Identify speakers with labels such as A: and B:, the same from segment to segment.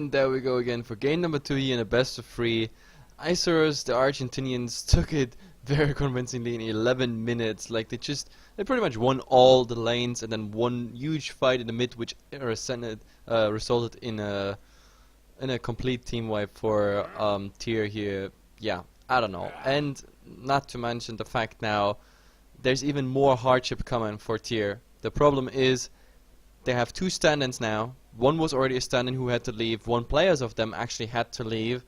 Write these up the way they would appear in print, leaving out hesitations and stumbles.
A: And there we go again for game number 2 here in a best of 3. Isurus, the Argentinians, took it very convincingly in 11 minutes. Like they pretty much won all the lanes, and then one huge fight in the mid, which resulted in a complete team wipe for Tier here. Yeah, I don't know. And not to mention the fact now, there's even more hardship coming for Tier. The problem is they have 2 stand-ins now. One was already a stand-in who had to leave. One players of them actually had to leave.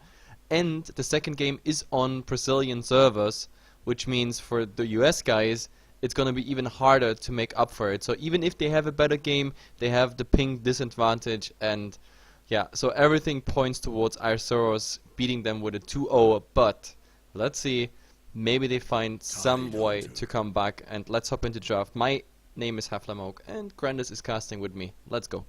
A: And the second game is on Brazilian servers, which means for the US guys, it's going to be even harder to make up for it. So even if they have a better game, they have the ping disadvantage. And yeah, so everything points towards Isurus beating them with a 2-0. But let's see, maybe they find some way to come back. And let's hop into draft. My name is Heflatv, and Grandis is casting with me. Let's go.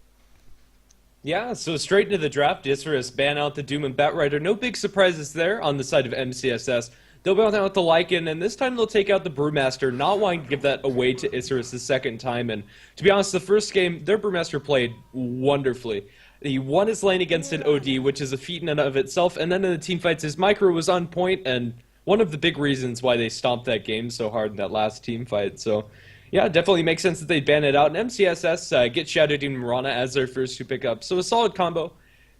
B: Yeah, so straight into the draft, Isurus ban out the Doom and Batrider. No big surprises there on the side of MCSS. They'll ban out the Lycan, and this time they'll take out the Brewmaster, not wanting to give that away to Isurus the second time. And to be honest, the first game, their Brewmaster played wonderfully. He won his lane against an OD, which is a feat in and of itself, and then in the team fights, his micro was on point, and one of the big reasons why they stomped that game so hard in that last team fight. So yeah, it definitely makes sense that they ban it out. And MCSS get Shadow Demon Mirana as their first to pick up. So a solid combo.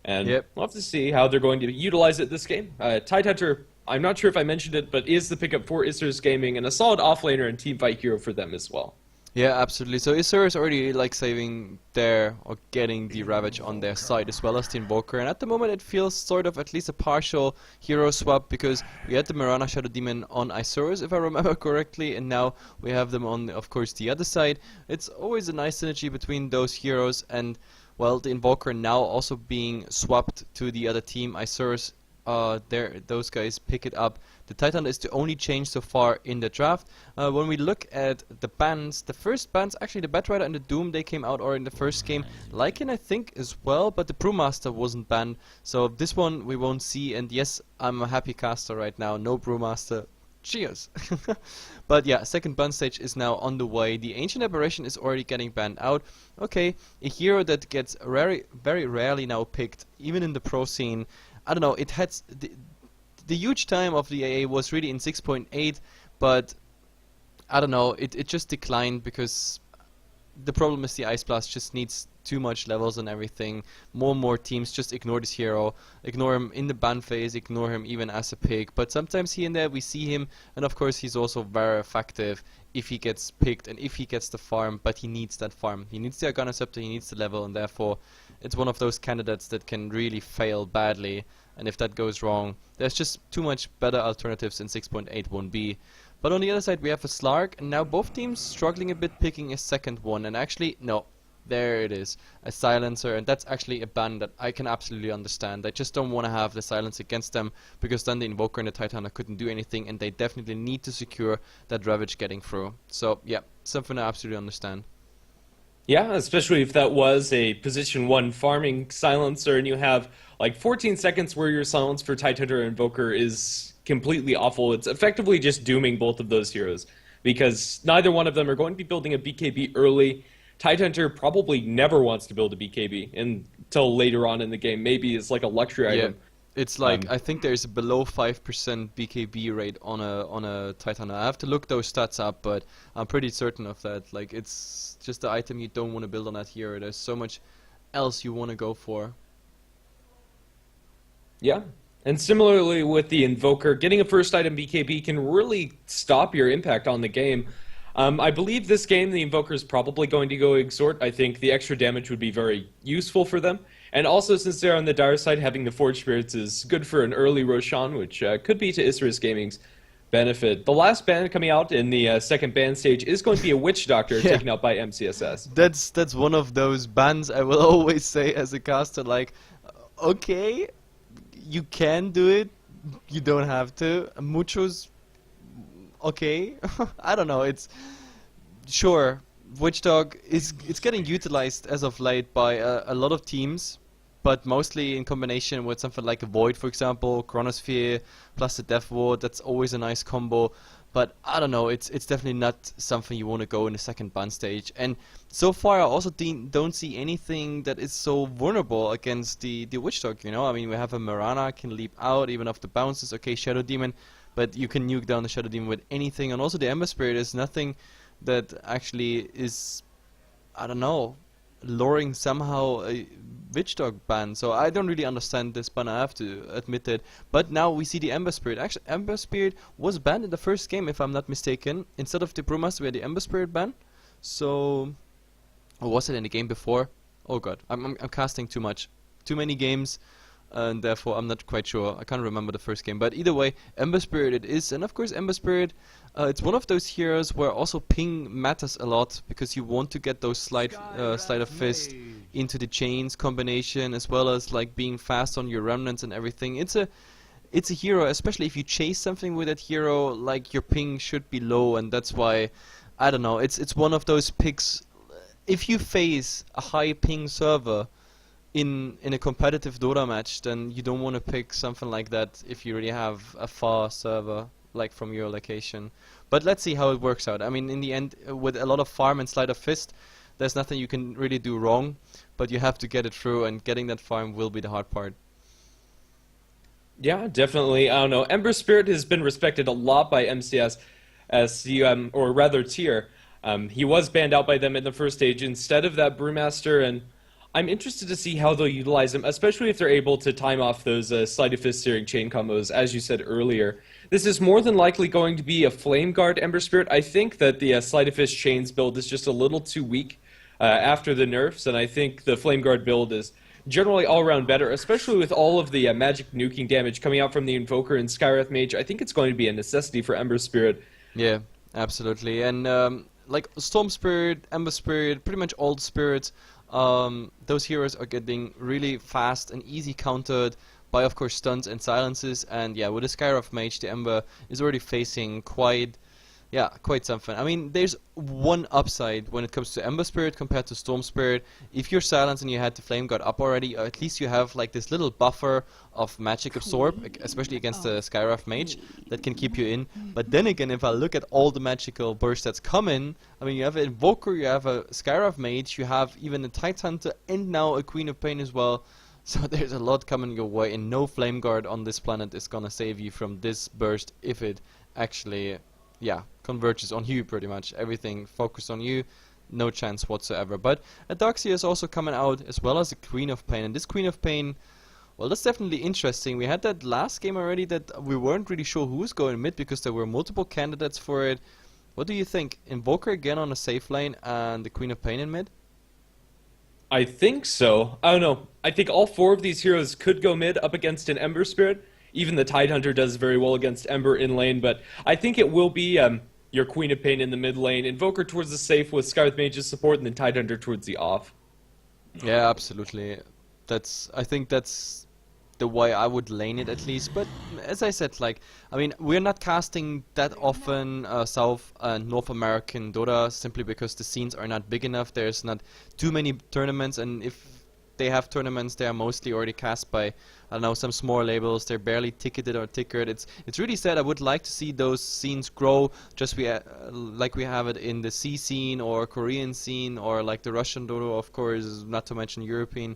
B: And we'll have to see how they're going to utilize it this game. Tidehunter, I'm not sure if I mentioned it, but is the pickup for Isurus Gaming, and a solid offlaner and teamfight hero for them as well.
A: Yeah, absolutely. So Isurus already like saving their or getting the Ravage on their side as well as the Invoker, and at the moment it feels sort of at least a partial hero swap, because we had the Mirana Shadow Demon on Isurus if I remember correctly, and now we have them on, of course, the other side. It's always a nice synergy between those heroes, and well, the Invoker now also being swapped to the other team. Isurus, those guys pick it up. The Titan is the only change so far in the draft. When we look at the bans, the first bans, actually the Batrider and the Doom, they came out already in the first game. Lycan I think as well, but the Brewmaster wasn't banned. So this one we won't see, and yes, I'm a happy caster right now, no Brewmaster. Cheers! But yeah, second ban stage is now on the way. The Ancient Aberration is already getting banned out. Okay, a hero that gets very rarely now picked, even in the pro scene. I don't know, it had the huge time of the AA was really in 6.8, but I don't know, it just declined because the problem is the Ice Blast just needs too much levels and everything. More and more teams just ignore this hero, ignore him in the ban phase, ignore him even as a pick, but sometimes here and there we see him, and of course he's also very effective if he gets picked and if he gets the farm, but he needs that farm. He needs the Arcana Scepter, he needs the level, and therefore it's one of those candidates that can really fail badly, and if that goes wrong, there's just too much better alternatives in 6.81b. But on the other side we have a Slark, and now both teams struggling a bit picking a second one, and actually, no, there it is, a Silencer, and that's actually a ban that I can absolutely understand. I just don't want to have the Silence against them, because then the Invoker and the Titana couldn't do anything, and they definitely need to secure that Ravage getting through. So yeah, something I absolutely understand.
B: Yeah, especially if that was a position 1 farming Silencer, and you have like 14 seconds where your silence for Tidehunter and Invoker is completely awful. It's effectively just dooming both of those heroes, because neither one of them are going to be building a BKB early. Tidehunter probably never wants to build a BKB until later on in the game. Maybe it's like a luxury item.
A: It's like I think there's a below 5% BKB rate on a Titan. I have to look those stats up, but I'm pretty certain of that. Like, it's just the item you don't want to build on that hero. There's so much else you want to go for.
B: Yeah. And similarly with the Invoker, getting a first item BKB can really stop your impact on the game. I believe this game the Invoker is probably going to go Exhort. I think the extra damage would be very useful for them. And also, since they're on the dire side, having the Forge Spirits is good for an early Roshan, which could be to Isurus Gaming's benefit. The last ban coming out in the second ban stage is going to be a Witch Doctor taken out by MCSS.
A: That's one of those bans I will always say as a caster, like, okay, you can do it, you don't have to. Muchos, okay, I don't know, it's, sure, Witchdog it's getting utilized as of late by a lot of teams, but mostly in combination with something like a Void, for example, Chronosphere plus the Death Ward. That's always a nice combo. But I don't know, it's definitely not something you want to go in the second ban stage. And so far I also don't see anything that is so vulnerable against the Witch Dog, you know? I mean, we have a Mirana, can leap out even off the bounces, okay, Shadow Demon, but you can nuke down the Shadow Demon with anything. And also the Ember Spirit is nothing that actually is, I don't know, luring somehow a Witch Dog ban. So I don't really understand this ban, I have to admit it. But now we see the Ember Spirit. Actually, Ember Spirit was banned in the first game, if I'm not mistaken. Instead of the Brewmaster, we had the Ember Spirit ban. So, or was it in the game before? Oh god, I'm casting too much. Too many games, and therefore I'm not quite sure. I can't remember the first game. But either way, Ember Spirit it is. And of course, Ember Spirit, it's one of those heroes where also ping matters a lot, because you want to get those slide of fist into the chains combination, as well as like being fast on your remnants and everything. It's a hero, especially if you chase something with that hero, like your ping should be low, and that's why, I don't know, it's one of those picks. If you face a high ping server in a competitive Dota match, then you don't want to pick something like that if you really have a far server like from your location. But let's see how it works out. I mean, in the end, with a lot of farm and sleight of fist, there's nothing you can really do wrong, but you have to get it through, and getting that farm will be the hard part.
B: Yeah, definitely. I don't know. Ember Spirit has been respected a lot by MCS as the, or rather tier. He was banned out by them in the first stage instead of that Brewmaster, and I'm interested to see how they'll utilize him, especially if they're able to time off those sleight of fist steering chain combos, as you said earlier. This is more than likely going to be a Flame Guard Ember Spirit. I think that the sleight of fist chains build is just a little too weak after the nerfs, and I think the Flame Guard build is generally all around better, especially with all of the magic nuking damage coming out from the Invoker and Skywrath Mage. I think it's going to be a necessity for Ember Spirit.
A: Yeah, absolutely. And like Storm Spirit, Ember Spirit, pretty much all the spirits, those heroes are getting really fast and easy countered by, of course, stuns and silences. And yeah, with the Skywrath Mage, the Ember is already facing quite something. I mean, there's one upside when it comes to Ember Spirit compared to Storm Spirit. If you're silenced and you had the Flame Guard up already, at least you have like this little buffer of Magic Absorb, especially against the Skywrath Mage, that can keep you in. But then again, if I look at all the magical bursts that's coming, I mean, you have an Invoker, you have a Skywrath Mage, you have even a Tidehunter, and now a Queen of Pain as well. So there's a lot coming your way, and no Flame Guard on this planet is gonna save you from this burst if it actually, yeah, converges on you pretty much. Everything focused on you, no chance whatsoever. But Adaxia is also coming out, as well as the Queen of Pain. And this Queen of Pain, well, that's definitely interesting. We had that last game already that we weren't really sure who was going mid, because there were multiple candidates for it. What do you think? Invoker again on a safe lane and the Queen of Pain in mid?
B: I think so. I don't know. I think all four of these heroes could go mid up against an Ember Spirit. Even the Tidehunter does very well against Ember in lane, but I think it will be your Queen of Pain in the mid lane, Invoker towards the safe with Skywrath Mage's support, and then Tidehunter towards the off.
A: Yeah, absolutely. I think that's the way I would lane it, at least. But as I said, like, I mean, we're not casting that often South and North American Dota, simply because the scenes are not big enough. There's not too many tournaments, and if they have tournaments, they are mostly already cast by, I don't know, some small labels. They're barely ticketed or tickered. It's really sad. I would like to see those scenes grow, just like we have it in the C scene or Korean scene, or like the Russian Dota, of course, not to mention European.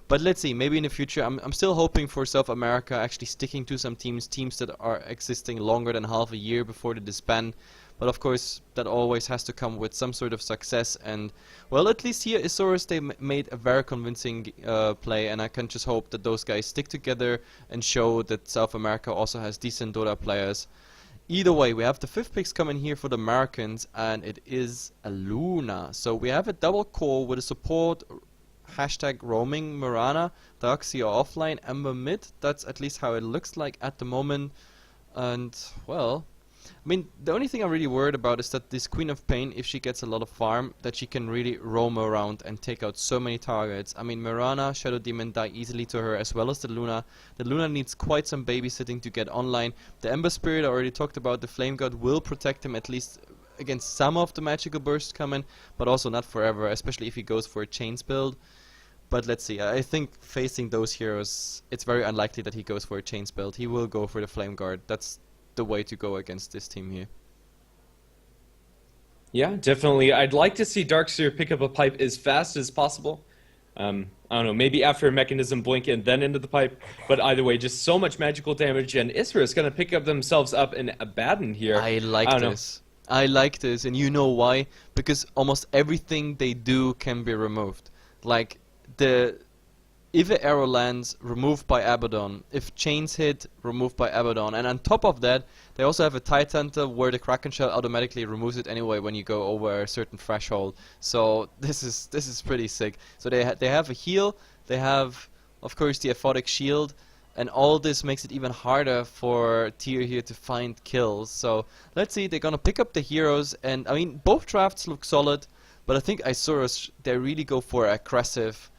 A: But let's see, maybe in the future. I'm still hoping for South America actually sticking to some teams that are existing longer than half a year before they disband. But of course, that always has to come with some sort of success. And well, at least here, Isurus, they made a very convincing play, and I can just hope that those guys stick together and show that South America also has decent Dota players. Either way, we have the 5th picks coming here for the Americans, and it is a Luna. So we have a double core with a support, hashtag roaming Mirana, Darkseer offline, Ember mid. That's at least how it looks like at the moment. And well, I mean, the only thing I'm really worried about is that this Queen of Pain, if she gets a lot of farm, that she can really roam around and take out so many targets. I mean, Mirana, Shadow Demon die easily to her, as well as the Luna. The Luna needs quite some babysitting to get online. The Ember Spirit, I already talked about, the Flame God will protect him at least against some of the magical bursts coming, but also not forever, especially if he goes for a chains build. But let's see, I think facing those heroes, it's very unlikely that he goes for a chains build. He will go for the Flame Guard. That's the way to go against this team here.
B: Yeah, definitely. I'd like to see Darkseer pick up a pipe as fast as possible. I don't know, maybe after a mechanism blink and then into the pipe. But either way, just so much magical damage, and Isurus gonna pick up themselves up in Abaddon here.
A: I
B: I
A: like
B: don't know.
A: this. I like this, and you know why? Because almost everything they do can be removed. Like the if an arrow lands, removed by Abaddon. If chains hit, removed by Abaddon. And on top of that, they also have a Titan where the Kraken Shell automatically removes it anyway when you go over a certain threshold. So this is pretty sick. So they have a heal, they have of course the Aphotic Shield, and all this makes it even harder for Tyr here to find kills. So let's see, they're gonna pick up the heroes, and I mean both drafts look solid, but I think Isurus, they really go for aggressive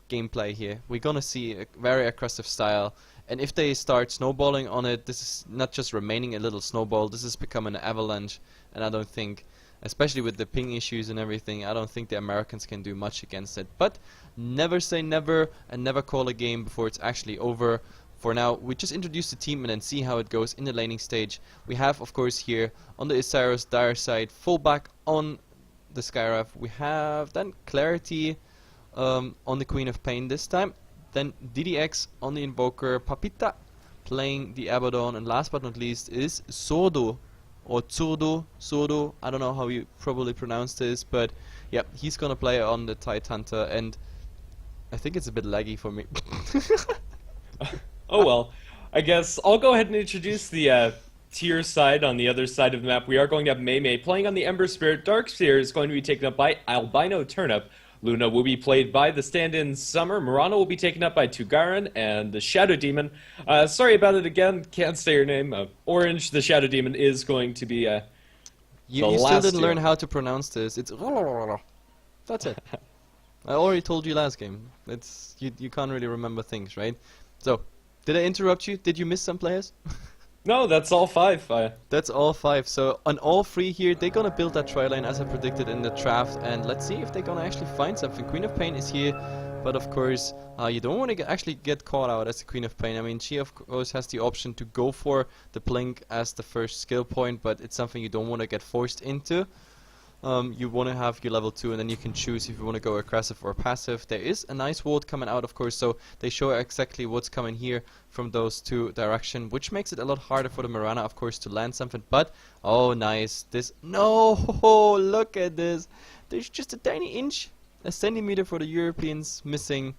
A: gameplay here. We're gonna see a very aggressive style, and if they start snowballing on it, this is not just remaining a little snowball, this is becoming an avalanche, and I don't think, especially with the ping issues and everything, I don't think the Americans can do much against it. But never say never, and never call a game before it's actually over. For now, we just introduce the team and then see how it goes in the laning stage. We have, of course, here on the Isurus dire side, fullback on the Skyrav. We have then Clarity on the Queen of Pain this time. Then DDX on the Invoker, Papita playing the Abaddon, and last but not least is Sordo, or Sordo, I don't know how you probably pronounce this, but yeah, he's gonna play on the Tidehunter, and I think it's a bit laggy for me.
B: Oh well, I guess I'll go ahead and introduce the tier side on the other side of the map. We are going to have Mei playing on the Ember Spirit. Darkseer is going to be taken up by Albino Turnip. Luna will be played by the stand-in Summer. Murana will be taken up by Tugaran, and the Shadow Demon. Sorry about it again, can't say your name. Orange, the Shadow Demon, is going to be the
A: You still
B: last
A: didn't learn
B: hero.
A: how to pronounce this. It's that's it. I already told you last game. It's you can't really remember things, right? So, did I interrupt you? Did you miss some players?
B: No, that's all 5.
A: That's all 5. So on all 3 here, they're gonna build that tri-line as I predicted in the draft, and let's see if they're gonna actually find something. Queen of Pain is here, but of course, you don't want to actually get caught out as the Queen of Pain. I mean, she of course has the option to go for the blink as the first skill point, but it's something you don't want to get forced into. You want to have your level 2, and then you can choose if you want to go aggressive or passive. There is a nice ward coming out, of course, so they show exactly what's coming here from those 2 directions, which makes it a lot harder for the Mirana, of course, to land something. But oh, nice! This no, look at this. There's just a tiny inch, a centimeter for the Europeans missing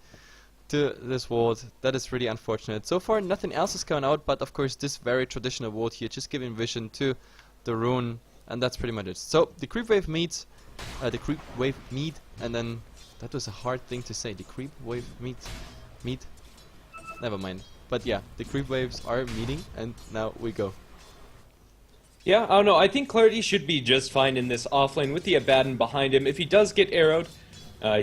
A: to this ward. That is really unfortunate. So far, nothing else is coming out, but of course, this very traditional ward here, just giving vision to the rune. And that's pretty much it. So the creep wave meets, and then that was a hard thing to say. The creep wave meet. Never mind. But yeah, the creep waves are meeting, and now we go.
B: Yeah, I don't know. I think Clarity should be just fine in this offlane with the Abaddon behind him. If he does get arrowed,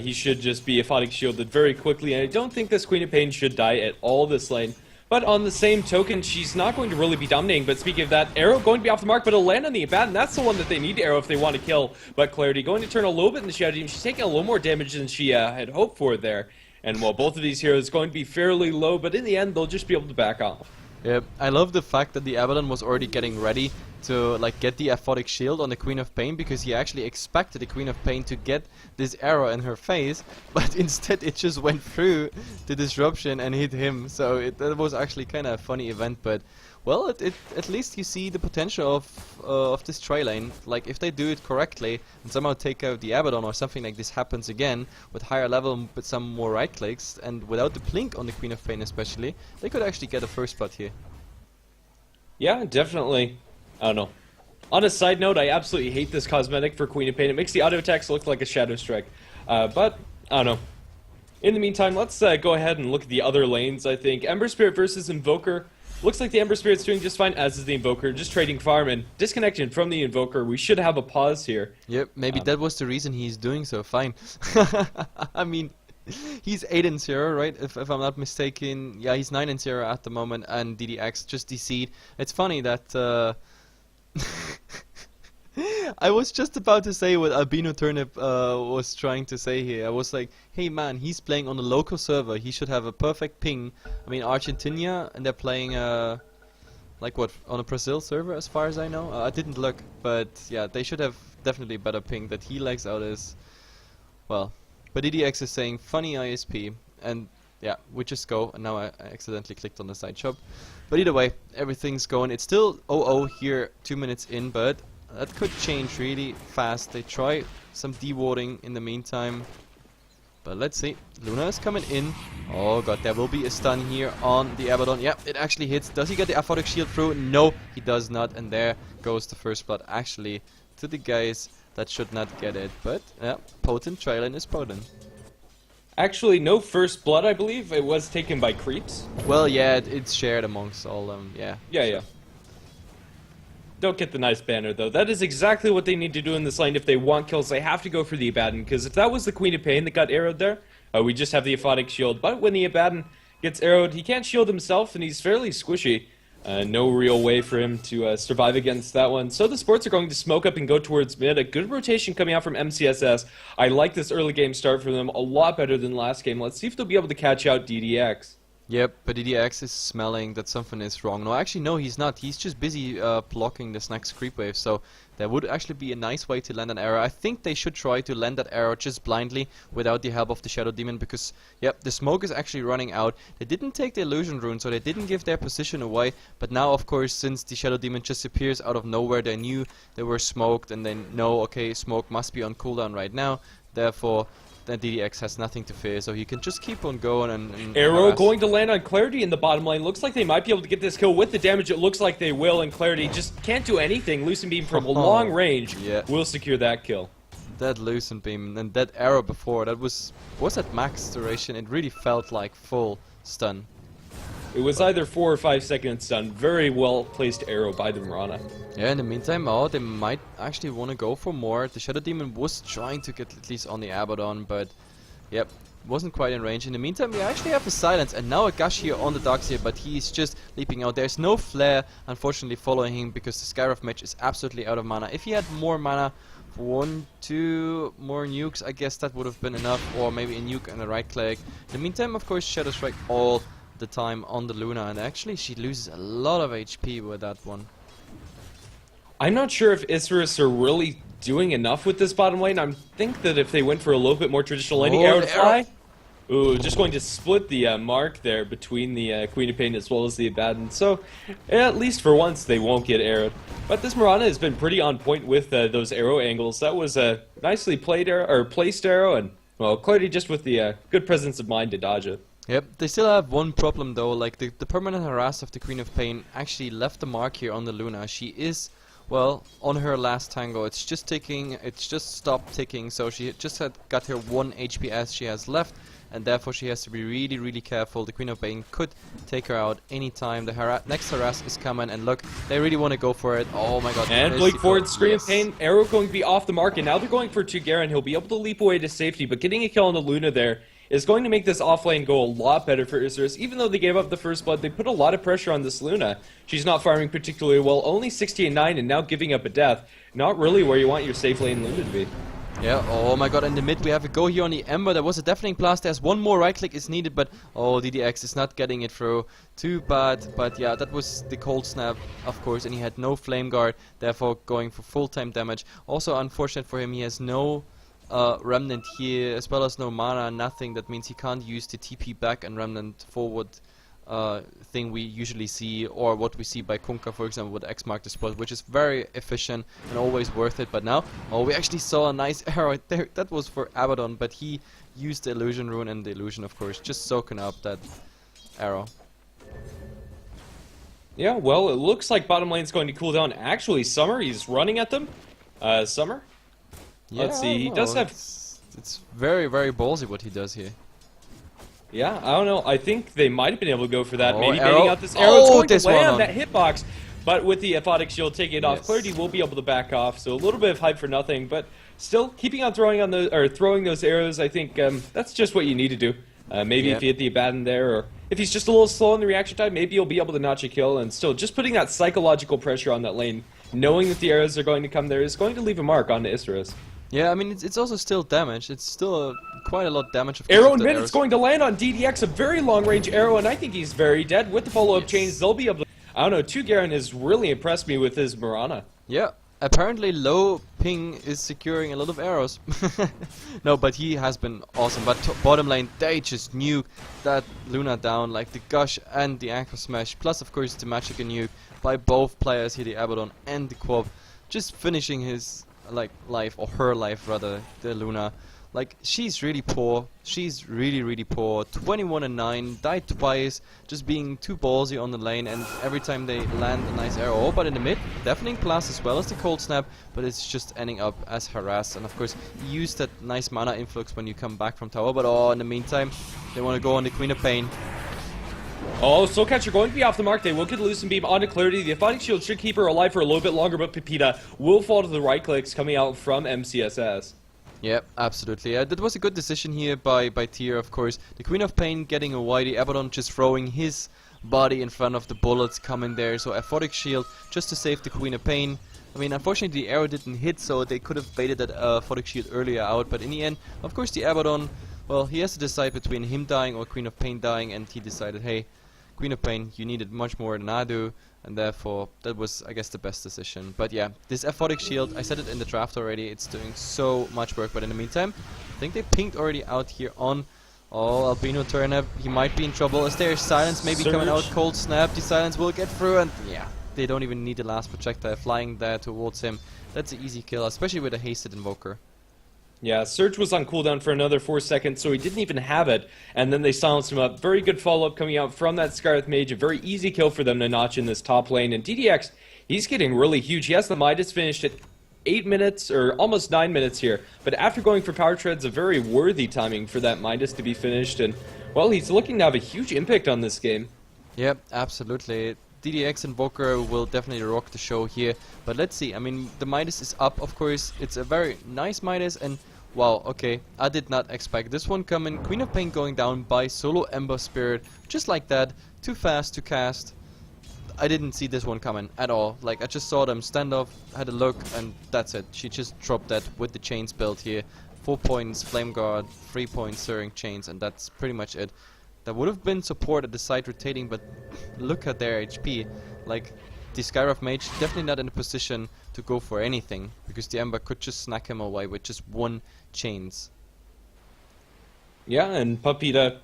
B: he should just be aphotic shielded very quickly. And I don't think this Queen of Pain should die at all this lane. But on the same token, she's not going to really be dominating. But speaking of that, Arrow going to be off the mark, but it'll land on the Abaddon. That's the one that they need Arrow if they want to kill. But Clarity going to turn a little bit in the Shadow Demon. She's taking a little more damage than she had hoped for there. And while both of these heroes going to be fairly low, but in the end, they'll just be able to back off.
A: Yeah, I love the fact that the Abaddon was already getting ready to like get the aphotic shield on the Queen of Pain, because he actually expected the Queen of Pain to get this arrow in her face, but instead it just went through the disruption and hit him. So that was actually kind of a funny event, but well, at least you see the potential of this tri lane. Like if they do it correctly and somehow take out the Abaddon or something like this happens again with higher level with some more right clicks and without the blink on the Queen of Pain especially, they could actually get a first blood here.
B: Yeah, definitely. I don't know. On a side note, I absolutely hate this cosmetic for Queen of Pain. It makes the auto attacks look like a Shadow Strike. But, I don't know. In the meantime, let's go ahead and look at the other lanes, I think. Ember Spirit versus Invoker. Looks like the Ember Spirit's doing just fine, as is the Invoker. Just trading farm and disconnection from the Invoker. We should have a pause here.
A: Yep, maybe that was the reason he's doing so fine. I mean, he's 8-0, right? If I'm not mistaken. Yeah, he's 9-0 at the moment, and DDX just DC'd. It's funny that I was just about to say what Albino Turnip was trying to say here. I was like, hey man, he's playing on a local server. He should have a perfect ping. I mean, Argentina, and they're playing Like what, on a Brazil server as far as I know? I didn't look, but yeah, they should have definitely better ping. That he lags out is, well, but EDX is saying funny ISP, and yeah, we just go, and now I accidentally clicked on the side shop. But either way, everything's going. It's still 0-0 here, 2 minutes in, but that could change really fast. They try some dewarding in the meantime. But let's see. Luna is coming in. Oh god, there will be a stun here on the Abaddon. Yep, it actually hits. Does he get the aphotic shield through? No, he does not. And there goes the first blood actually to the guys that should not get it. But yeah, potent Trailin is potent.
B: Actually, no first blood, I believe. It was taken by creeps.
A: Well, yeah, it's shared amongst all them. Yeah.
B: Yeah. Don't get the nice banner, though. That is exactly what they need to do in this lane. If they want kills, they have to go for the Abaddon, because if that was the Queen of Pain that got arrowed there, we just have the aphotic shield. But when the Abaddon gets arrowed, he can't shield himself, and he's fairly squishy. No real way for him to survive against that one. So the sports are going to smoke up and go towards mid. A good rotation coming out from MCSS. I like this early game start for them a lot better than last game. Let's see if they'll be able to catch out DDX.
A: Yep, but DDX is smelling that something is wrong. No, actually, no, he's not. He's just busy blocking this next creep wave, so that would actually be a nice way to land an arrow. I think they should try to land that arrow just blindly without the help of the Shadow Demon, because, yep, the smoke is actually running out. They didn't take the illusion rune, so they didn't give their position away, but now, of course, since the Shadow Demon just appears out of nowhere, they knew they were smoked, and they know, okay, smoke must be on cooldown right now, therefore then DDX has nothing to fear, so he can just keep on going and
B: arrow
A: harass.
B: going to land on Clarity in the bottom lane. Looks like they might be able to get this kill with the damage. It looks like they will, and Clarity just can't do anything. Lucent Beam from a long range will secure that kill.
A: That Lucent Beam and that arrow before, that was at max duration. It really felt like full stun.
B: It was either 4 or 5 seconds stun. Very well placed arrow by the Mirana.
A: Yeah, in the meantime, oh, they might actually want to go for more. The Shadow Demon was trying to get at least on the Abaddon, but yep, wasn't quite in range. In the meantime, we actually have a silence, and now a gush here on the Darkseer, but he's just leaping out. There's no flare, unfortunately, following him, because the Skyroth match is absolutely out of mana. If he had more mana, 1, 2 more nukes, I guess that would have been enough, or maybe a nuke and a right click. In the meantime, of course, Shadow Strike all the time on the Luna, and actually she loses a lot of HP with that one.
B: I'm not sure if Isurus are really doing enough with this bottom lane. I think that if they went for a little bit more traditional laning, arrow to fly. Ooh, just going to split the mark there between the Queen of Pain as well as the Abaddon. So, at least for once, they won't get arrowed. But this Mirana has been pretty on point with those arrow angles. That was a nicely played arrow, or placed arrow, and, well, Clarity just with the good presence of mind to dodge it.
A: Yep, they still have one problem though, like the permanent harass of the Queen of Pain actually left the mark here on the Luna. She is, well, on her last tango. It's just ticking, it's just stopped ticking, so she just got her 1 HP as she has left, and therefore she has to be really, really careful. The Queen of Pain could take her out anytime. The next harass is coming, and look, they really want to go for it. Oh my god.
B: And Blake forward, Scream of Pain, arrow going to be off the mark, and now they're going for Garen. He'll be able to leap away to safety, but getting a kill on the Luna there is going to make this offlane go a lot better for Isurus. Even though they gave up the first blood, they put a lot of pressure on this Luna. She's not farming particularly well, only 69 and now giving up a death. Not really where you want your safe lane Luna to be.
A: Yeah, oh my god, in the mid we have a go here on the Ember. There was a deafening blast, there's one more right click is needed, but oh, DDX is not getting it through. Too bad, but yeah, that was the cold snap, of course, and he had no flame guard, therefore going for full-time damage. Also unfortunate for him, he has no Remnant here, as well as no mana, nothing. That means he can't use the TP back and Remnant forward thing we usually see, or what we see by Kunkka, for example, with X mark the spot, which is very efficient and always worth it. But now, oh, we actually saw a nice arrow there. That was for Abaddon, but he used the illusion rune, and the illusion, of course, just soaking up that arrow.
B: Yeah, well, it looks like bottom lane's going to cool down. Actually, Summer, he's running at them. Summer?
A: Yeah,
B: let's see, he does have...
A: It's very, very ballsy what he does here.
B: Yeah, I don't know. I think they might have been able to go for that.
A: Oh,
B: maybe
A: arrow.
B: baiting out this arrow. It's going
A: this
B: to land
A: one on.
B: that hitbox. But with the aphotic shield taking it off,
A: Yes.
B: Clarity will be able to back off. So a little bit of hype for nothing. But still, keeping on throwing on those, or throwing those arrows, I think that's just what you need to do. Maybe if you hit the Abaddon there, or if he's just a little slow in the reaction time, maybe you'll be able to notch a kill. And still, just putting that psychological pressure on that lane, knowing that the arrows are going to come there, is going to leave a mark on the Isurus.
A: Yeah, I mean, it's also still damage. It's still quite a lot of damage. Of
B: Arrow in mid, it's going to land on DDX, a very long-range arrow, and I think he's very dead. With the follow-up chains, they'll be able to... I don't know, 2 Garen has really impressed me with his Mirana.
A: Yeah, apparently low ping is securing a lot of arrows. No, but he has been awesome. But bottom lane, they just nuke that Luna down, like the Gush and the Aqua Smash, plus of course the Magic nuke by both players here, the Abaddon and the Quab, just finishing his life, or her life rather, the Luna. Like, she's really poor. She's really poor. 21 and 9, died twice, just being too ballsy on the lane, and every time they land a nice arrow. Oh, but in the mid, deafening blast as well as the cold snap, but it's just ending up as harassed. And of course, you use that nice mana influx when you come back from tower, but oh, in the meantime, they want to go on the Queen of Pain.
B: Oh, Soul Catcher going to be off the mark. They will get Lucent Beam onto Clarity. The Aphotic Shield should keep her alive for a little bit longer, but Pepita will fall to the right clicks coming out from MCSS.
A: Yeah, absolutely. That was a good decision here by Tyr, of course. The Queen of Pain getting away, the Abaddon just throwing his body in front of the bullets coming there. So Aphotic Shield just to save the Queen of Pain. I mean, unfortunately the arrow didn't hit, so they could have baited that Aphotic Shield earlier out. But in the end, of course, the Abaddon, well, he has to decide between him dying or Queen of Pain dying, and he decided, hey, Queen of Pain, you need it much more than I do. And therefore, that was, I guess, the best decision. But yeah, this Aphotic Shield, I said it in the draft already, it's doing so much work. But in the meantime, I think they pinged already out here on Albino Turnip. He might be in trouble. Is there silence maybe coming out? Cold Snap, the silence will get through, and yeah, they don't even need the last projectile flying there towards him. That's an easy kill, especially with a hasted Invoker.
B: Yeah, Surge was on cooldown for another 4 seconds, so he didn't even have it, and then they silenced him up. Very good follow-up coming out from that Scarlet Mage, a very easy kill for them to notch in this top lane, and DDX, he's getting really huge. He has the Midas finished at 8 minutes, or almost 9 minutes here, but after going for Power Treads, a very worthy timing for that Midas to be finished, and, well, he's looking to have a huge impact on this game.
A: Yep, absolutely. DDX Invoker will definitely rock the show here, but let's see. I mean, the Midas is up, of course. It's a very nice Midas, and wow, okay, I did not expect this one coming. Queen of Pain going down by solo Ember Spirit, just like that. Too fast to cast. I didn't see this one coming at all. Like, I just saw them stand off, had a look, and that's it. She just dropped that with the chains build here. 4 points Flame Guard, 3 points Searing Chains, and that's pretty much it. There would have been support at the side rotating, but look at their HP. Like, the Skywrath Mage definitely not in a position to go for anything, because the Ember could just snack him away with just one chains.
B: Yeah, and Pepita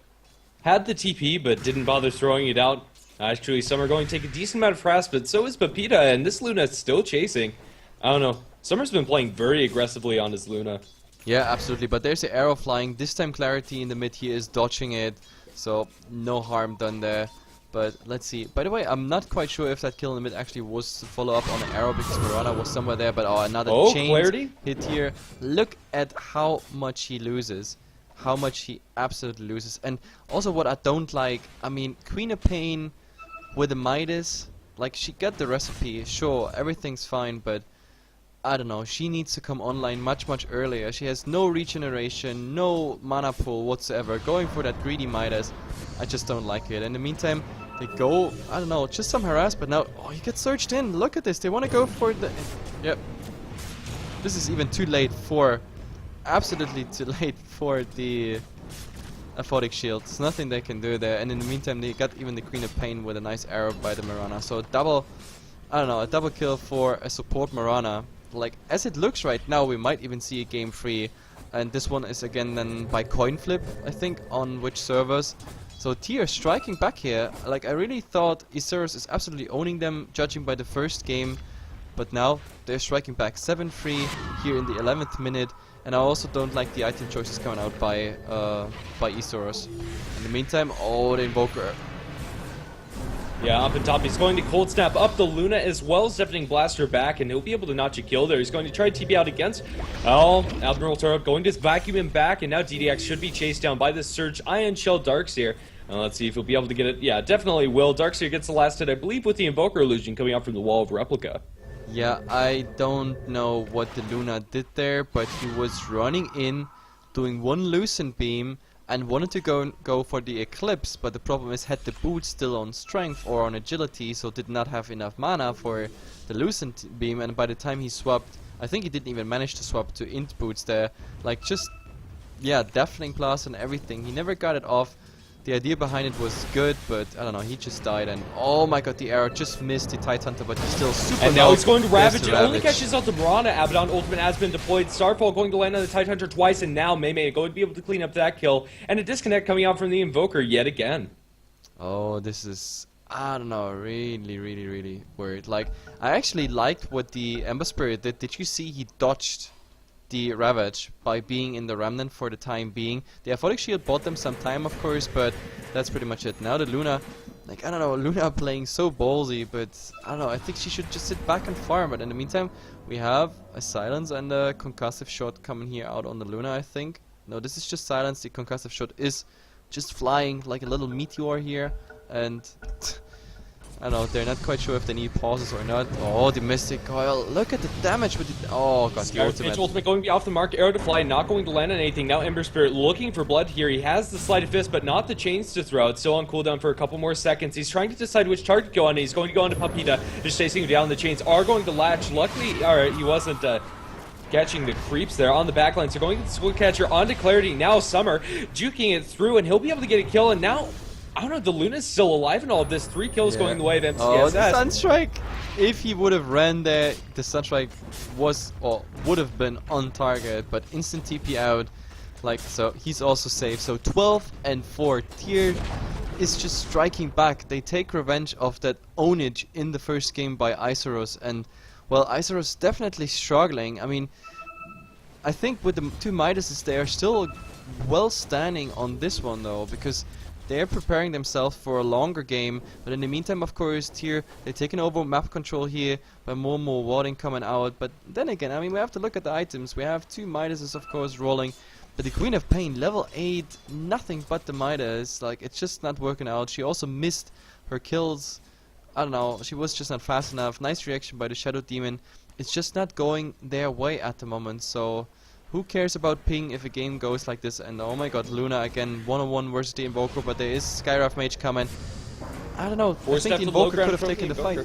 B: had the TP, but didn't bother throwing it out. Actually, some are going to take a decent amount of harass, but so is Pepita, and this Luna's still chasing. I don't know. Summer's been playing very aggressively on his Luna.
A: Yeah, absolutely, but there's the arrow flying. This time Clarity in the mid here is dodging it, so no harm done there. But let's see. By the way, I'm not quite sure if that kill in the mid actually was to follow up on an arrow, because Mirana was somewhere there, but another chain hit here. Look at how much he loses. How much he absolutely loses. And also what I don't like, I mean, Queen of Pain with a Midas, like, she got the recipe, sure, everything's fine, but I don't know, she needs to come online much earlier. She has no regeneration, no mana pool whatsoever. Going for that greedy Midas, I just don't like it. In the meantime, they go, I don't know, just some harass, but now, oh, he gets surged in. Look at this, they want to go for the... Yep. This is even too late for... Absolutely too late for the Aphotic Shield. There's nothing they can do there. And in the meantime, they got even the Queen of Pain with a nice arrow by the Mirana. So double, I don't know, a double kill for a support Mirana. Like, as it looks right now, we might even see a game 3. And this one is again then by coin flip, I think, on which servers. So Tyr striking back here. Like, I really thought Isurus is absolutely owning them, judging by the first game. But now, they're striking back 7-3 here in the 11th minute. And I also don't like the item choices coming out by Isurus. In the meantime, oh, the Invoker.
B: Yeah, up and top, he's going to Cold Snap up the Luna as well as Deafening Blaster back, and he'll be able to notch a kill there. He's going to try to TP out against Admiral Toro, going to vacuum him back, and now DDX should be chased down by this Surge Ion Shell Darkseer. And let's see if he'll be able to get it. Yeah, definitely will. Darkseer gets the last hit, I believe, with the Invoker illusion coming out from the Wall of Replica.
A: Yeah, I don't know what the Luna did there, but he was running in, doing one Lucent Beam, and wanted to go for the Eclipse, but the problem is had the boots still on Strength or on Agility, so did not have enough mana for the Lucent Beam, and by the time he swapped, I think he didn't even manage to swap to Int boots there, like just, yeah, Deafening Blast and everything, he never got it off. The idea behind it was good, but I don't know, he just died, and oh my god, the arrow just missed the Tide Hunter, but he's still super
B: And
A: low.
B: now he's going to
A: There's
B: Ravage.
A: the
B: It only catches out the Mirana. Abaddon ultimate has been deployed. Starfall going to land on the Tide Hunter twice, and now Mei going to be able to clean up that kill. And a disconnect coming out from the Invoker yet again.
A: Oh, this is, I don't know, really worried. Like, I actually liked what the Ember Spirit did. Did you see he dodged the Ravage by being in the Remnant for the time being? The Aphotic Shield bought them some time, of course, but that's pretty much it. Now the Luna, like, I don't know, Luna playing so ballsy, but I don't know, I think she should just sit back and farm. But in the meantime, we have a Silence and a Concussive Shot coming here out on the Luna, I think. No, this is just Silence. The Concussive Shot is just flying like a little meteor here, and I don't know, they're not quite sure if they need pauses or not. Oh, the Mystic Coil, look at the damage with the, oh god, the ultimate.
B: Going to be off the mark, arrow to fly, not going to land on anything. Now Ember Spirit looking for blood here. He has the Sleight of Fist, but not the chains to throw. It's still on cooldown for a couple more seconds. He's trying to decide which target to go on. He's going to go on to Papita, just chasing him down. The chains are going to latch. Luckily, alright, he wasn't catching the creeps there on the backline. So going to the School Catcher onto Clarity. Now Summer juking it through, and he'll be able to get a kill. And now, I don't know, the Luna's still alive in all of this. 3 kills going the way of MCSS.
A: Oh, the Sunstrike! If he would have ran there, the Sunstrike was, or would have been on target, but instant TP out. Like, so he's also safe. So 12 and 4. Tier is just striking back. They take revenge of that ownage in the first game by Isurus, and well, Isurus definitely struggling. I mean, I think with the 2 Midases, they are still well standing on this one though, because they're preparing themselves for a longer game. But in the meantime, of course, Tier, they're taking over map control here by more and more warding coming out. But then again, I mean, we have to look at the items. We have 2 Midases, of course, rolling. But the Queen of Pain, level 8, nothing but the Midas. Like, it's just not working out. She also missed her kills. I don't know, she was just not fast enough. Nice reaction by the Shadow Demon. It's just not going their way at the moment, so who cares about ping if a game goes like this? And oh my god, Luna again, 1-on-1 versus the Invoker, but there is Skywrath Mage coming. I don't know, I think the Invoker could have taken the fight.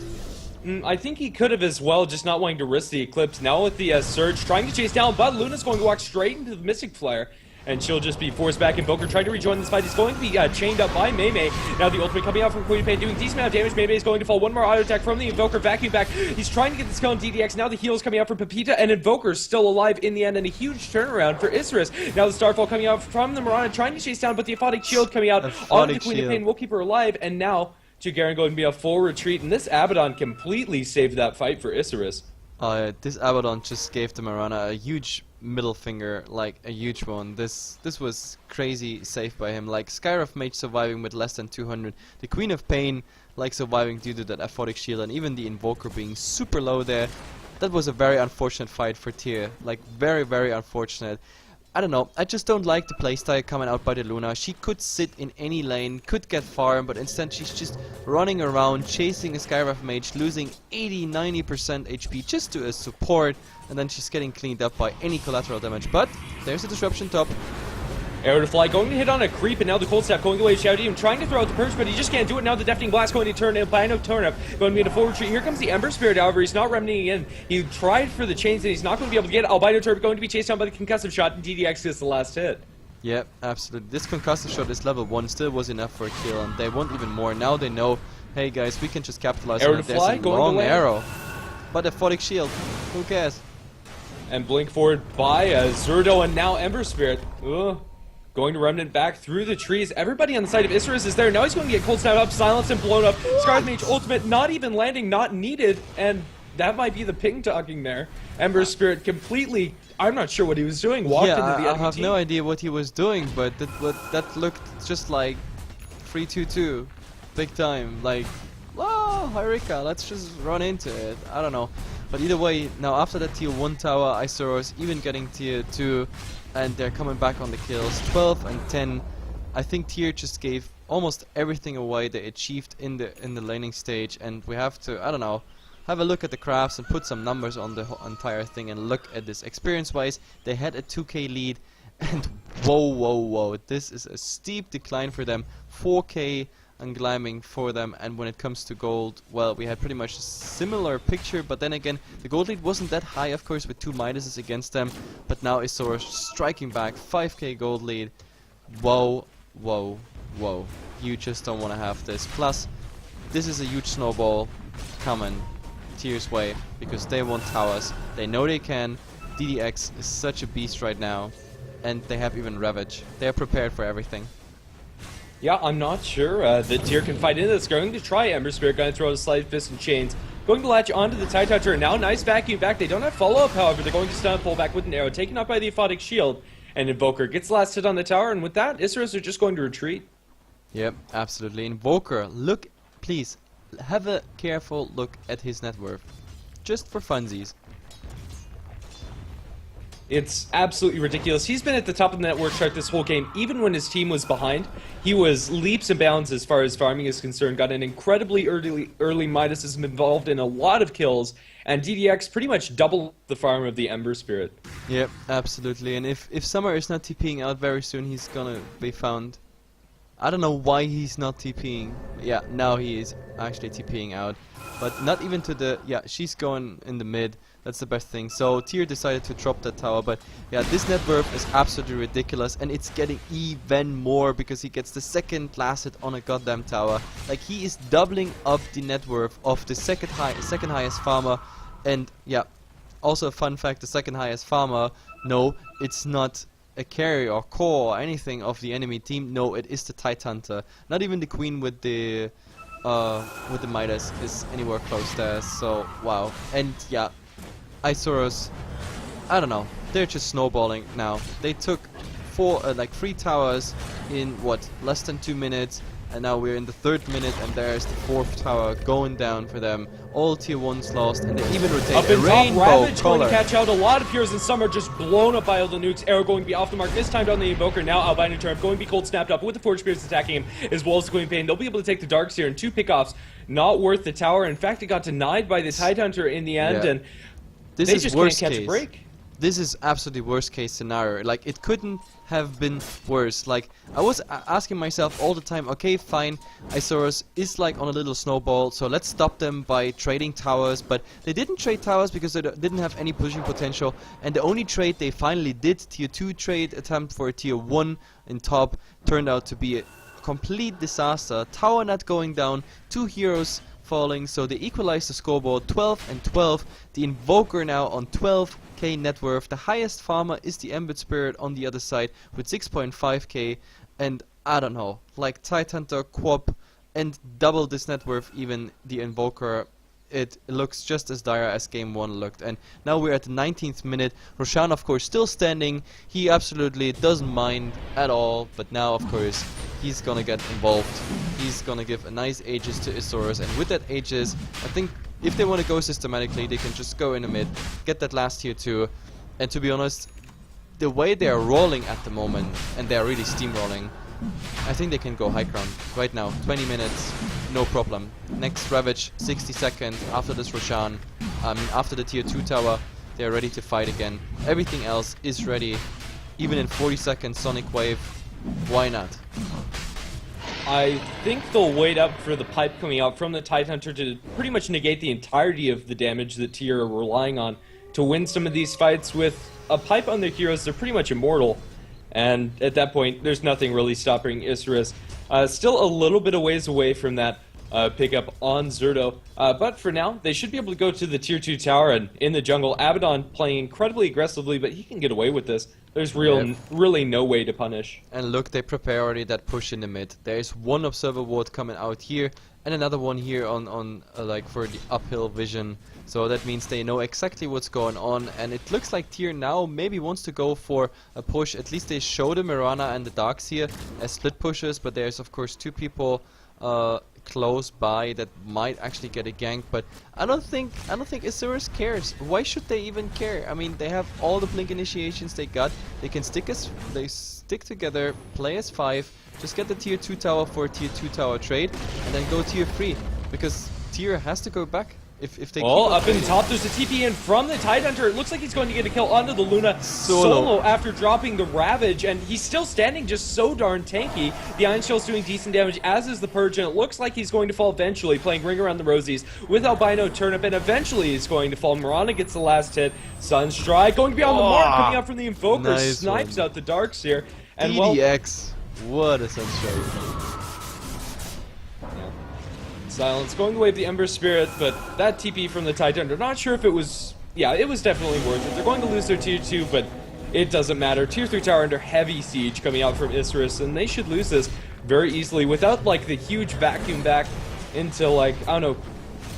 B: I think he could have as well, just not wanting to risk the Eclipse. Now with the Surge, trying to chase down, but Luna's going to walk straight into the Mystic Flare. And she'll just be forced back. Invoker trying to rejoin this fight. He's going to be chained up by Mei. Now the ultimate coming out from Queen of Pain, doing decent amount of damage. Mei is going to fall. One more auto attack from the Invoker. Vacuum back. He's trying to get this kill on DDX. Now the heal is coming out from Papita, and Invoker's still alive in the end. And a huge turnaround for Isurus. Now the Starfall coming out from the Mirana, trying to chase down, but the Aphotic Shield coming out on the Queen of Pain will keep her alive. And now Garen going to be a full retreat. And this Abaddon completely saved that fight for Isurus.
A: This Abaddon just gave the Mirana a huge middle finger, like a huge one. This was crazy safe by him. Like Skywrath Mage surviving with less than 200. The Queen of Pain like surviving due to that Aphotic Shield, and even the Invoker being super low there. That was a very unfortunate fight for Tyr. Like very unfortunate. I don't know, I just don't like the playstyle coming out by the Luna. She could sit in any lane, could get farm, but instead she's just running around, chasing a Skywrath Mage, losing 80-90% HP just to a support, and then she's getting cleaned up by any collateral damage. But there's a disruption top.
B: Arrow to fly, going to hit on a creep, and now the cold snap going away. Shadow Demon trying to throw out the purge, but he just can't do it. Now the deafening blast going to turn in, plan of turn up, going to be in a full retreat. Here comes the Ember Spirit, however, he's not remnanting in. He tried for the chains, and he's not going to be able to get it. Albino Turret going to be chased down by the concussive shot, and DDX gets the last hit.
A: Yep, absolutely. This concussive shot is level 1, still was enough for a kill, and they want even more. Now they know, hey guys, we can just capitalize on it. There's a long arrow, but a Aphotic Shield, who cares?
B: And blink forward by Zurdo, and now Ember Spirit. Ugh. Going to Remnant back through the trees. Everybody on the side of Isurus is there. Now he's going to get cold snap up, silenced and blown up. Skywrath Mage ultimate not even landing, not needed. And that might be the ping talking there. Ember Spirit completely, I'm not sure what he was doing. Walked into the enemy
A: I have
B: team.
A: no idea what he was doing, but that looked just like 3-2-2. Big time. Like, oh, Hyrika, let's just run into it. I don't know. But either way, now after that tier 1 tower, Isurus even getting tier 2. And they're coming back on the kills, 12 and 10. I think Tyr just gave almost everything away they achieved in the laning stage, and we have to, I don't know, have a look at the crafts and put some numbers on the entire thing and look at this. Experience-wise, they had a 2k lead, and whoa, this is a steep decline for them. 4k and climbing for them, and when it comes to gold, well, we had pretty much a similar picture, but then again, the gold lead wasn't that high, of course, with 2 Midases against them, but now Isurus striking back, 5k gold lead. Whoa, whoa, you just don't want to have this. Plus, this is a huge snowball coming Tier's way because they want towers. They know they can. DDX is such a beast right now, and they have even Ravage. They're prepared for everything.
B: Yeah, I'm not sure that Tier can fight into this. Going to try Ember Spirit, going to throw a Slide Fist and Chains. Going to latch onto the Tide Hunter, and now nice vacuum back. They don't have follow-up, however. They're going to stun and pull back with an arrow, taken out by the Aphotic Shield. And Invoker gets the last hit on the tower, and with that, Isurus are just going to retreat.
A: Yep, absolutely. Invoker, look, please, have a careful look at his net worth. Just for funsies.
B: It's absolutely ridiculous. He's been at the top of the network chart this whole game, even when his team was behind. He was leaps and bounds as far as farming is concerned, got an incredibly early Midas, has been involved in a lot of kills, and DDX pretty much doubled the farm of the Ember Spirit.
A: Yep, absolutely. And if Summer is not TPing out very soon, he's gonna be found. I don't know why he's not TPing. Yeah, now he is actually TPing out. But not even to the... Yeah, she's going in the mid. That's the best thing. So Tier decided to drop that tower. But yeah, this net worth is absolutely ridiculous. And it's getting even more because he gets the second last hit on a goddamn tower. Like, he is doubling up the net worth of the second highest farmer. And yeah, also a fun fact, the second highest farmer, no, it's not a carry or core or anything of the enemy team. No, it is the Tide Hunter. Not even the queen with the Midas is anywhere close there. So wow. And yeah, Isurus, I don't know, they're just snowballing now. They took like 3 towers in what, less than 2 minutes, and now we're in the 3rd minute, and there's the 4th tower going down for them. All tier 1s lost, and they even rotate
B: up
A: a
B: in top,
A: rainbow
B: Ravage
A: color.
B: going to catch out a lot of heroes, and some are just blown up by all the nukes. Arrow going to be off the mark, this time down the Invoker. Now Albino Turf going to be cold snapped up with the Forge Spirits attacking him, as well as Queen Pain. They'll be able to take the Darks here in 2 pickoffs. Not worth the tower. In fact, it got denied by the Tide Hunter in the end,
A: Yeah.
B: and
A: This
B: they
A: is
B: just
A: worst
B: can't catch
A: case.
B: a break.
A: This is absolutely worst case scenario. Like, it couldn't have been worse. Like, I was asking myself all the time, okay, fine, Isurus is like on a little snowball, so let's stop them by trading towers. But they didn't trade towers because they didn't have any pushing potential, and the only trade they finally did, tier 2 trade attempt for a tier 1 in top, turned out to be a complete disaster. Tower not going down, 2 heroes falling, so they equalize the scoreboard 12 and 12. The Invoker now on 12k net worth. The highest farmer is the Ember Spirit on the other side with 6.5k, and I don't know, like Tide Hunter, Quap, and double this net worth, even the Invoker. It looks just as dire as game 1 looked. And now we're at the 19th minute. Roshan, of course, still standing. He absolutely doesn't mind at all, but now, of course, he's gonna get involved. He's gonna give a nice Aegis to Isurus, and with that Aegis, I think if they want to go systematically, they can just go in the mid, get that last tier 2, and to be honest, the way they are rolling at the moment, and they are really steamrolling, I think they can go high ground right now. 20 minutes, no problem. Next Ravage, 60 seconds after this Roshan, after the tier 2 tower, they are ready to fight again. Everything else is ready, even in 40 seconds Sonic Wave. Why not?
B: I think they'll wait up for the pipe coming out from the Tide Hunter to pretty much negate the entirety of the damage that Tier are relying on to win some of these fights. With a pipe on their heroes, they're pretty much immortal. And at that point, there's nothing really stopping Isurus. Still a little bit of ways away from that pickup on Zerto. But for now, they should be able to go to the tier 2 tower, and in the jungle, Abaddon playing incredibly aggressively, but he can get away with this. There's really no way to punish.
A: And look, they prepare already that push in the mid. There is one observer ward coming out here, and another one here on like for the uphill vision. So that means they know exactly what's going on, and it looks like Tier now maybe wants to go for a push. At least they show the Mirana and the Darks here as split pushes, but there's of course 2 people close by that might actually get a gank. But I don't think Isurus cares. Why should they even care? I mean, they have all the blink initiations they got. They can stick together, play as 5, just get the tier 2 tower for a tier 2 tower trade, and then go tier 3, because Tier has to go back. If they
B: oh, up in top, there's a TP in from the Tide Hunter. It looks like he's going to get a kill onto the Luna solo after dropping the Ravage, and he's still standing just so darn tanky. The Iron Shell's doing decent damage, as is the Purge, and it looks like he's going to fall eventually, playing Ring Around the Rosies with Albino Turnip, and eventually he's going to fall. Mirana gets the last hit. Sunstrike going beyond the mark, coming out from the Invoker, snipes out the Darks here. And
A: DDX. What a Sunstrike.
B: Yeah. Silence going the way of the Ember Spirit, but that TP from the Tidetender, not sure if it was... Yeah, it was definitely worth it. They're going to lose their tier 2, but it doesn't matter. Tier 3 tower under heavy siege coming out from Isurus, and they should lose this very easily without, like, the huge vacuum back into, like, I don't know.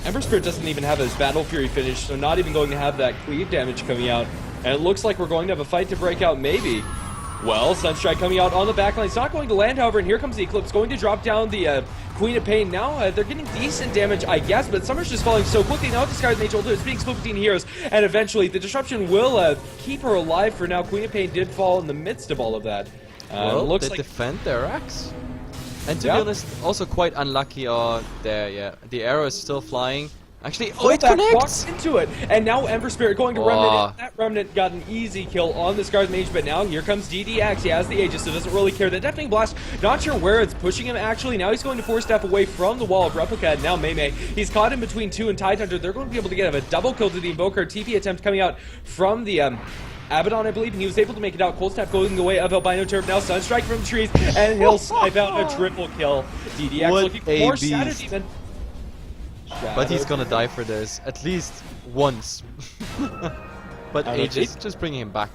B: Ember Spirit doesn't even have his Battle Fury finished, so not even going to have that cleave damage coming out. And it looks like we're going to have a fight to break out, maybe. Well, Sunstrike coming out on the backline. It's not going to land, however, and here comes the Eclipse, going to drop down the Queen of Pain. Now, they're getting decent damage, I guess, but Summer's just falling so quickly. Now, Discard's Mage Ultimate is being split between heroes, and eventually, the Disruption will keep her alive for now. Queen of Pain did fall in the midst of all of that.
A: Well,
B: looks
A: they
B: like
A: defend their axe. And to
B: Yeah.
A: be honest, also quite unlucky. There, yeah. The arrow is still flying. Actually,
B: oh,
A: it
B: that
A: connects!
B: walks into it, and now Ember Spirit going to Remnant. That Remnant got an easy kill on the Scar's Mage, but now here comes DDX. He has the Aegis, so doesn't really care. The Deafening Blast, not sure where it's pushing him actually. Now he's going to Force Staff away from the wall of Replica, and now Mei. He's caught in between 2 and Tidehunter. They're going to be able to get a double kill to the Invoker. TP attempt coming out from the Abaddon, I believe, and he was able to make it out. Cold Snap going the way of Albino Turf. Now Sunstrike from the trees, and he'll snipe out a triple kill. DDX
A: What
B: looking for
A: a
B: more
A: beast.
B: Shadow Demon.
A: But he's gonna die for this, at least once. But
B: I don't
A: Aegis,
B: know.
A: just bringing him back.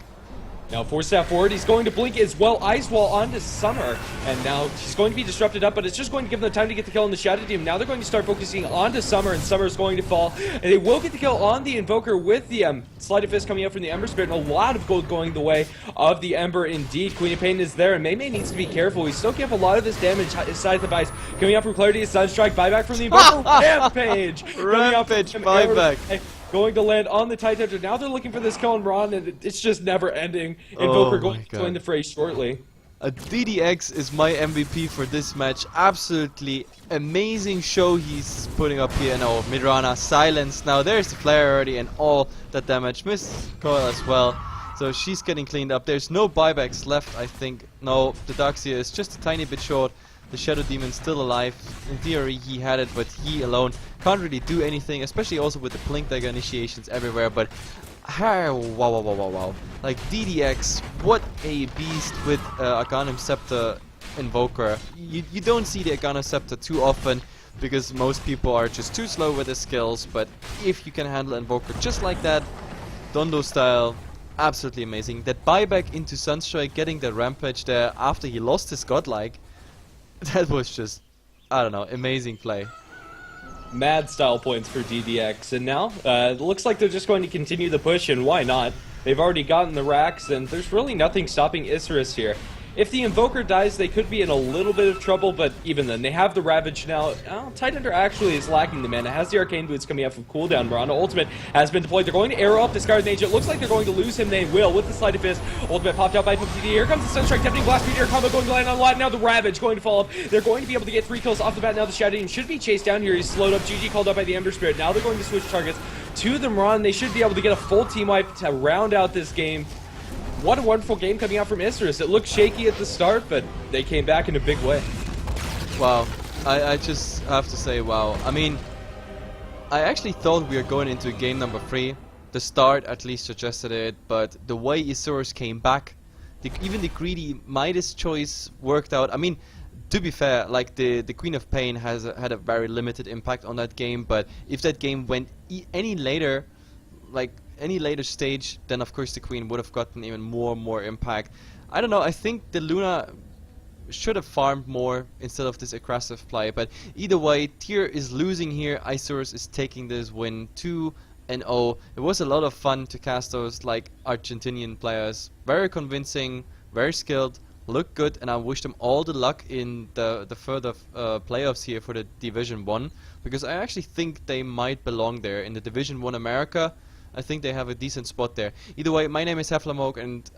B: Now Force Staff forward, he's going to blink as well, Ice Wall onto Summer, and now she's going to be disrupted up, but it's just going to give them the time to get the kill on the Shadow Demon. Now they're going to start focusing onto Summer, and Summer's going to fall, and they will get the kill on the Invoker with the Sleight of Fist coming out from the Ember Spirit, and a lot of gold going the way of the Ember indeed. Queen of Pain is there, and Mei needs to be careful. We still give a lot of this damage side of ice coming out from Clarity, Sunstrike, buyback from the Invoker, Rampage!
A: Rampage buyback.
B: Going to land on the Tidehunter. Now they're looking for this kill on Ron, and it's just never ending. Invoker going to join the fray shortly.
A: DDX is my MVP for this match. Absolutely amazing show he's putting up here. Now Mirana silenced. Now there's the flare already and all that damage. Miss Coil as well. So she's getting cleaned up. There's no buybacks left, I think. No, the Darkseer is just a tiny bit short. The Shadow Demon's still alive. In theory, he had it, but he alone can't really do anything, especially also with the Blink Dagger initiations everywhere. But wow. Like DDX, what a beast with Arcanum Scepter Invoker. You don't see the Arcanum Scepter too often because most people are just too slow with the skills, but if you can handle Invoker just like that, Dondo style, absolutely amazing. That buyback into Sunstrike, getting the Rampage there after he lost his Godlike, that was just, I don't know, amazing play.
B: Mad style points for DDX, and now it looks like they're just going to continue the push, and why not? They've already gotten the racks, and there's really nothing stopping Isurus here. If the Invoker dies, they could be in a little bit of trouble, but even then, they have the Ravage now. Tidehunter actually is lacking the mana. Has the Arcane Boots coming out from cooldown. Mirana Ultimate has been deployed. They're going to arrow up the Scar's Mage. It looks like they're going to lose him. They will with the Sleight of Fist. Ultimate popped out by TD. Here comes the Sunstrike, Deafening Blast, Meteor combo going to land on a lot. Now the Ravage going to fall up. They're going to be able to get 3 kills off the bat. Now the Shadow Demon should be chased down here. He's slowed up. GG called up by the Ember Spirit. Now they're going to switch targets to the Mirana. They should be able to get a full team wipe to round out this game. What a wonderful game coming out from Isurus. It looked shaky at the start, but they came back in a big way.
A: Wow, I just have to say wow. I mean, I actually thought we were going into game number 3. The start at least suggested it, but the way Isurus came back, even the greedy Midas choice worked out. I mean, to be fair, like the Queen of Pain had a very limited impact on that game, but if that game went any later, like any later stage, then of course the Queen would have gotten even more impact. I don't know, I think the Luna should have farmed more instead of this aggressive play, but either way, Tyr is losing here. Isurus is taking this win 2-0. It was a lot of fun to cast those like Argentinian players. Very convincing, very skilled, look good, and I wish them all the luck in the further playoffs here for the Division 1, because I actually think they might belong there in the Division 1 America. I think they have a decent spot there. Either way, my name is Heflatv, and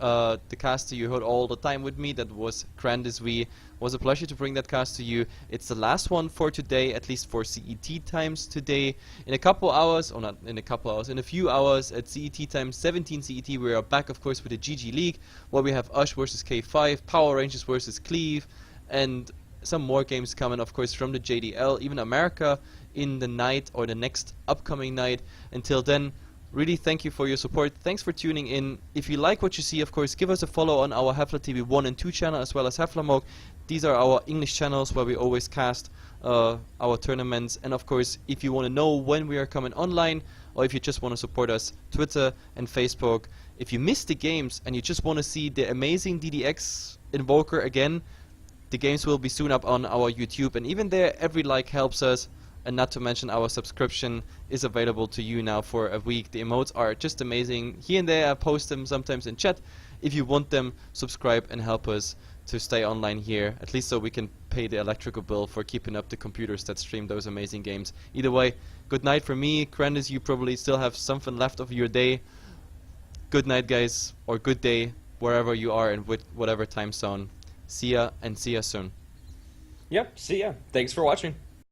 A: the caster you heard all the time with me, that was Grandis V. It was a pleasure to bring that cast to you. It's the last one for today, at least for CET times today. In a couple hours, or not in a couple hours, in a few hours at CET times 17 CET, we are back, of course, with the GG League, where we have Ush versus K5, Power Rangers versus Cleave, and some more games coming, of course, from the JDL, even America in the night or the next upcoming night. Until then, Really thank you for your support. Thanks for tuning in. If you like what you see, of course, give us a follow on our Heflatv 1 and 2 channel, as well as Heflatv. These are our English channels where we always cast our tournaments. And of course, if you want to know when we are coming online, or if you just want to support us, Twitter and Facebook. If you missed the games and you just want to see the amazing DDX Invoker again, the games will be soon up on our YouTube. And even there, every like helps us. And not to mention, our subscription is available to you now for a week. The emotes are just amazing. Here and there I post them sometimes in chat. If you want them, subscribe and help us to stay online here, at least so we can pay the electrical bill for keeping up the computers that stream those amazing games. Either way, good night for me. Grandis, you probably still have something left of your day. Good night, guys, or good day, wherever you are and with whatever time zone. See ya, and see ya soon.
B: Yep, see ya. Thanks for watching.